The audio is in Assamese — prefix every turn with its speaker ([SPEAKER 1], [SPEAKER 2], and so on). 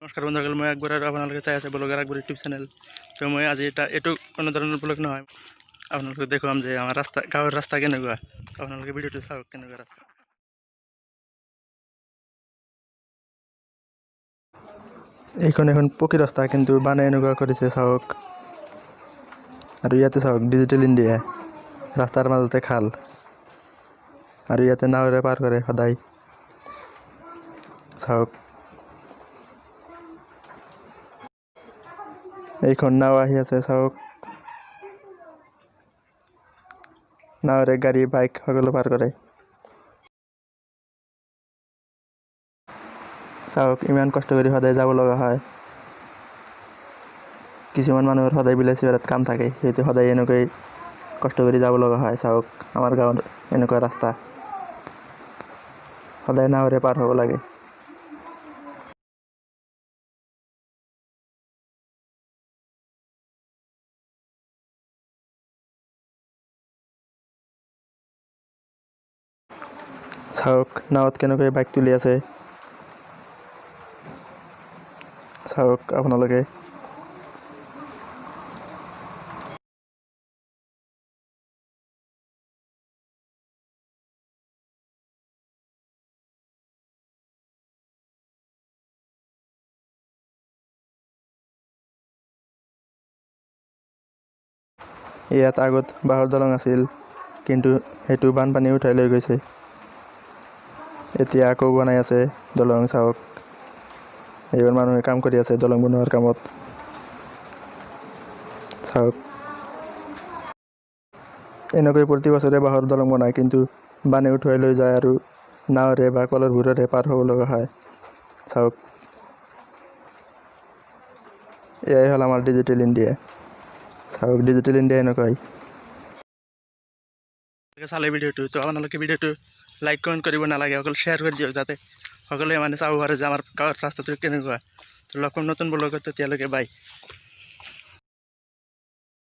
[SPEAKER 1] নমস্কাৰ বন্ধুসকল, মই আকবৰ আৰু আপোনালোকে চাই আছে ব্লগাৰ আকবৰ ইউটিউব চেনেল। তো মই আজি এইটো কোনো ধৰণৰ ব্লগ নহয়, আপোনালোকে দেখুৱাম যে আমাৰ গাঁৱৰ ৰাস্তা কেনেকুৱা। আপোনালোকে ভিডিঅ'টো চাওক কেনেকুৱা ৰাস্তা। এইখন এখন পকী ৰাস্তা, কিন্তু বানে এনেকুৱা কৰিছে চাওক। আৰু ইয়াতে চাওক ডিজিটেল ইণ্ডিয়া, ৰাস্তাৰ মাজতে খাল, আৰু ইয়াতে নাৱেৰে পাৰ কৰে সদায়। চাওক এইখন নাও আহি আছে, চাওক নাৱেৰে গাড়ী বাইক সকলো পাৰ কৰে। চাওক ইমান কষ্ট কৰি সদায় যাব লগা হয়। কিছুমান মানুহৰ সদায় বিলাসীপাৰাত কাম থাকে, সেইটো সদায় এনেকৈ কষ্ট কৰি যাব লগা হয়। চাওক আমাৰ গাঁৱৰ এনেকুৱা ৰাস্তা, সদায় নাৱেৰে পাৰ হ'ব লাগে। চাওক নাৱত কেনেকৈ বাইক তুলি আছে, চাওক আপোনালোকে। ইয়াত আগত বাঁহৰ দলং আছিল, কিন্তু সেইটো বানপানী উঠাই লৈ গৈছে। এতিয়া আকৌ বনাই আছে দলং। চাওক এইবাৰ মানুহে কাম কৰি আছে দলং বনোৱাৰ কামত। চাওক এনেকৈ প্ৰতি বছৰে বাঁহৰ দলং বনায়, কিন্তু বানে উঠুৱাই লৈ যায় আৰু নাৱেৰে বা কলৰ ভূৰেৰে পাৰ হ'ব লগা হয়। চাওক এয়াই হ'ল আমাৰ ডিজিটেল ইণ্ডিয়া। চাওক ডিজিটেল ইণ্ডিয়া এনেকুৱাই। চালে ভিডিঅ'টো, তো আপোনালোকে ভিডিঅ'টো লাইক কমেণ্ট কৰিব নালাগে, অকল শ্বেয়াৰ কৰি দিয়ক, যাতে সকলোৱে চাব পাৰে যে আমাৰ গাঁৱৰ ৰাস্তাটো কেনেকুৱা। তো লগ পাম নতুন ব্লগত, তেতিয়ালৈকে বাই।